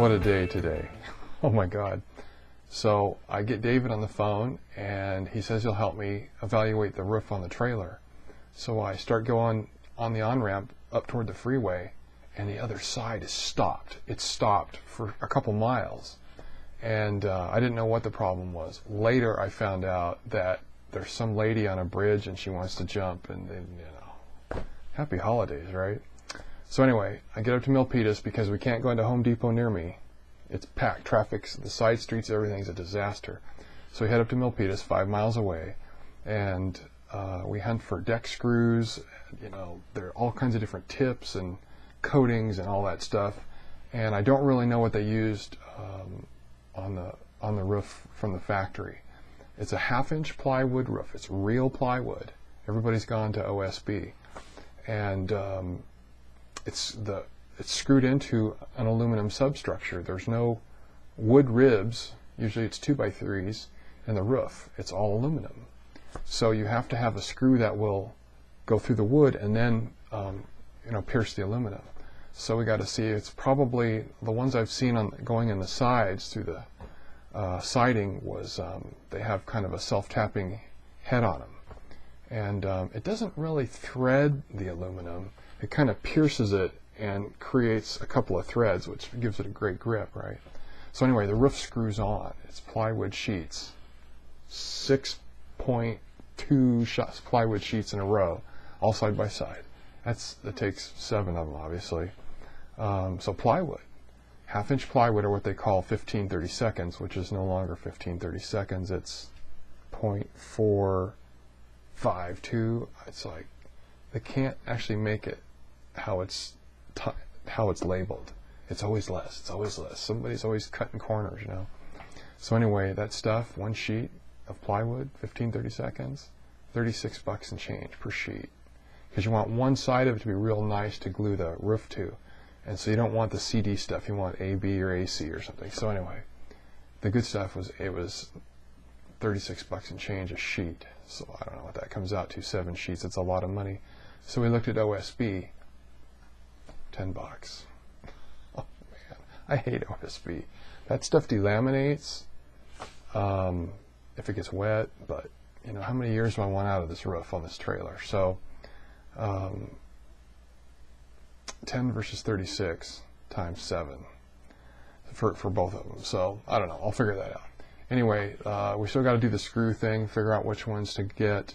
What a day today. Oh my God. So I get David on the phone and he says he'll help me evaluate the roof on the trailer. So I start going on the on-ramp up toward the freeway and the other side is stopped. It's stopped for a couple miles. And I didn't know what the problem was. Later I found out that there's some lady on a bridge and she wants to jump, and then, happy holidays, right? So anyway, I get up to Milpitas because we can't go into Home Depot near me. It's packed. Traffic's, the side streets, everything's a disaster. So we head up to Milpitas, 5 miles away, and we hunt for deck screws. There are all kinds of different tips and coatings and all that stuff. And I don't really know what they used on the roof from the factory. It's a 1/2-inch plywood roof. It's real plywood. Everybody's gone to OSB, and it's screwed into an aluminum substructure. There's no wood ribs. Usually it's 2x3s in the roof. It's all aluminum. So you have to have a screw that will go through the wood and then pierce the aluminum. So we got to see. It's probably the ones I've seen going in the sides through the siding was they have kind of a self-tapping head on them, and it doesn't really thread the aluminum. It kind of pierces it and creates a couple of threads, which gives it a great grip, right? So anyway, the roof screws on. It's plywood sheets, 6.2 plywood sheets in a row, all side by side. That takes 7 of them, obviously. So plywood. 1/2-inch plywood, or what they call 15/32, which is no longer 15/32. It's 0.452. It's like they can't actually make it how it's labeled. It's always less. It's always less. Somebody's always cutting corners, So anyway, that stuff, one sheet of plywood, 15/32, $36 and change per sheet, because you want one side of it to be real nice to glue the roof to. And so you don't want the CD stuff. You want AB or AC or something. So anyway, the good stuff was $36 and change a sheet. So I don't know what that comes out to. 7 sheets. It's a lot of money. So we looked at OSB. $10. Oh man, I hate OSB. That stuff delaminates if it gets wet. But how many years do I want out of this roof on this trailer? So 10 versus 36 times 7 for both of them. So I don't know. I'll figure that out. Anyway, we still got to do the screw thing, figure out which ones to get.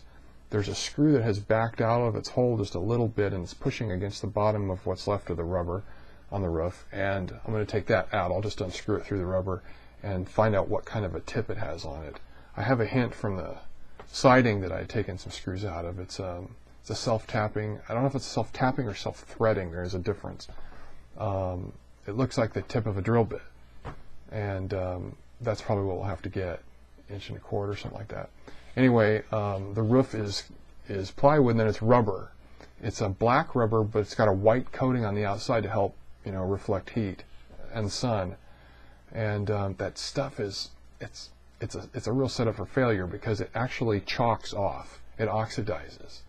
There's a screw that has backed out of its hole just a little bit, and it's pushing against the bottom of what's left of the rubber on the roof. And I'm going to take that out. I'll just unscrew it through the rubber and find out what kind of a tip it has on it. I have a hint from the siding that I had taken some screws out of. It's a self-tapping. I don't know if it's self-tapping or self-threading. There is a difference. It looks like the tip of a drill bit, and that's probably what we'll have to get, 1.25 inches or something like that. Anyway, the roof is plywood, and then it's rubber. It's a black rubber, but it's got a white coating on the outside to help reflect heat and sun. And that stuff it's a real setup for failure, because it actually chalks off. It oxidizes.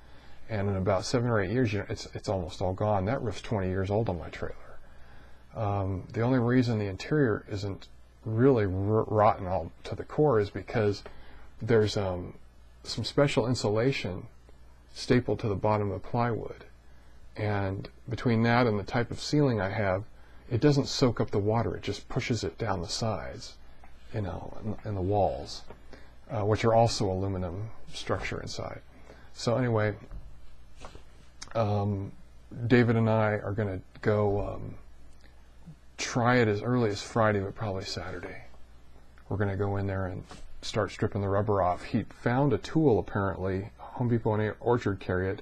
And in about 7 or 8 years, it's almost all gone. That roof's 20 years old on my trailer. The only reason the interior isn't really rotten all to the core is because there's some special insulation stapled to the bottom of the plywood. And between that and the type of ceiling I have, it doesn't soak up the water. It just pushes it down the sides, in the walls, which are also aluminum structure inside. So anyway, David and I are going to go try it as early as Friday, but probably Saturday. We're going to go in there and start stripping the rubber off. He found a tool, apparently. Home Depot and Orchard carry it.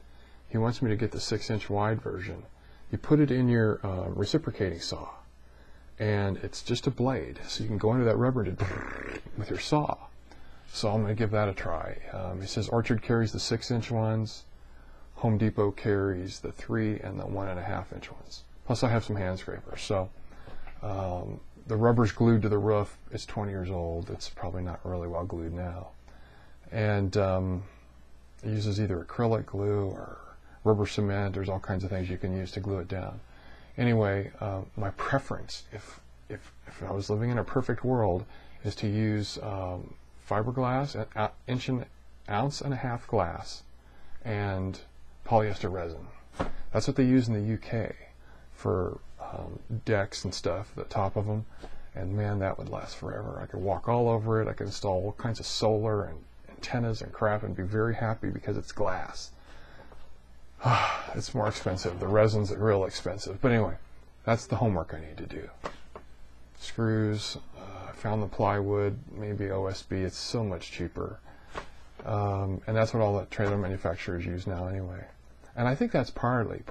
He wants me to get the 6-inch wide version. You put it in your reciprocating saw, and it's just a blade, so you can go into that rubber with your saw. So I'm going to give that a try. He says Orchard carries the 6-inch ones. Home Depot carries the 3 and the 1.5-inch ones. Plus I have some hand scrapers. So the rubber's glued to the roof. It's 20 years old. It's probably not really well glued now. And it uses either acrylic glue or rubber cement. There's all kinds of things you can use to glue it down. Anyway, my preference, if I was living in a perfect world, is to use fiberglass, an ounce and a half glass, and polyester resin. That's what they use in the UK for decks and stuff, the top of them. And man, that would last forever. I could walk all over it. I could install all kinds of solar and antennas and crap and be very happy because it's glass. It's more expensive. The resin's real expensive. But anyway, that's the homework I need to do. Screws, I found the plywood, maybe OSB. It's so much cheaper. And that's what all the trailer manufacturers use now anyway. And I think that's probably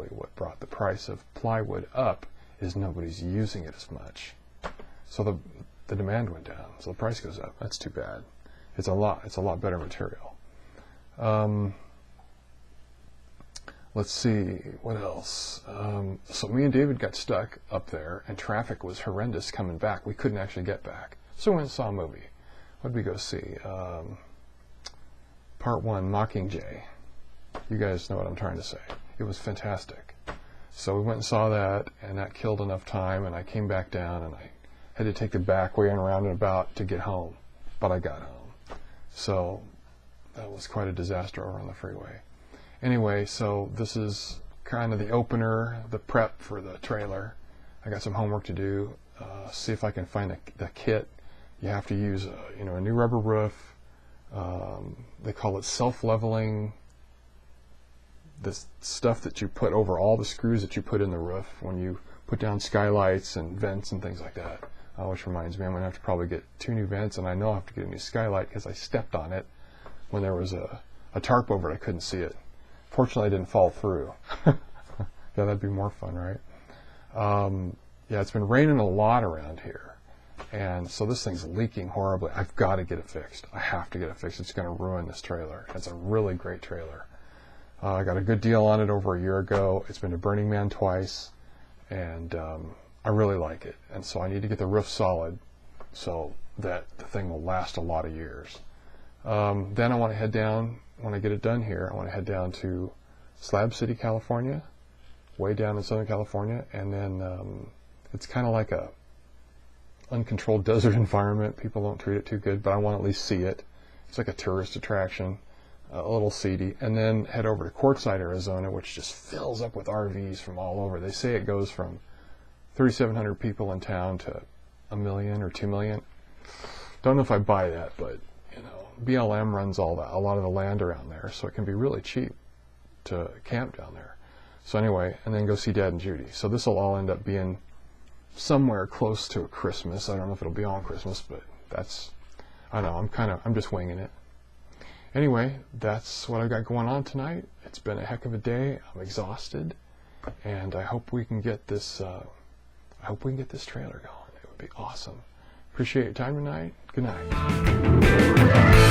what brought the price of plywood up, is nobody's using it as much. So the demand went down, so the price goes up. That's too bad. It's a lot better material. Let's see, what else? So me and David got stuck up there, and traffic was horrendous coming back. We couldn't actually get back. So we went and saw a movie. What did we go see? Part 1, Mockingjay. You guys know what I'm trying to say. It was fantastic. So we went and saw that, and that killed enough time, and I came back down, and I had to take the back way and around and about to get home. But I got home. So that was quite a disaster over on the freeway. Anyway, so this is kind of the opener, the prep for the trailer. I got some homework to do. See if I can find the kit. You have to use a new rubber roof. They call it self-leveling. This stuff that you put over all the screws that you put in the roof when you put down skylights and vents and things like that. Which reminds me, I'm going to have to probably get 2 new vents, and I know I have to get a new skylight because I stepped on it when there was a tarp over it. I couldn't see it. Fortunately, I didn't fall through. Yeah, that'd be more fun, right? Yeah, it's been raining a lot around here, and so this thing's leaking horribly. I've got to get it fixed. I have to get it fixed. It's going to ruin this trailer. It's a really great trailer. I got a good deal on it over a year ago. It's been to Burning Man twice, and I really like it. And so I need to get the roof solid so that the thing will last a lot of years. Then I want to head down, when I get it done here, I want to head down to Slab City, California, way down in Southern California, and then it's kind of like a uncontrolled desert environment. People don't treat it too good, but I want to at least see it. It's like a tourist attraction. A little seedy, and then head over to Quartzsite, Arizona, which just fills up with RVs from all over. They say it goes from 3,700 people in town to 1 million or 2 million. Don't know if I buy that, but BLM runs a lot of the land around there, so it can be really cheap to camp down there. So anyway, and then go see Dad and Judy. So this will all end up being somewhere close to a Christmas. I don't know if it'll be on Christmas, but I know, I'm just winging it. Anyway, that's what I've got going on tonight. It's been a heck of a day. I'm exhausted, and I hope we can get this. I hope we can get this trailer going. It would be awesome. Appreciate your time tonight. Good night.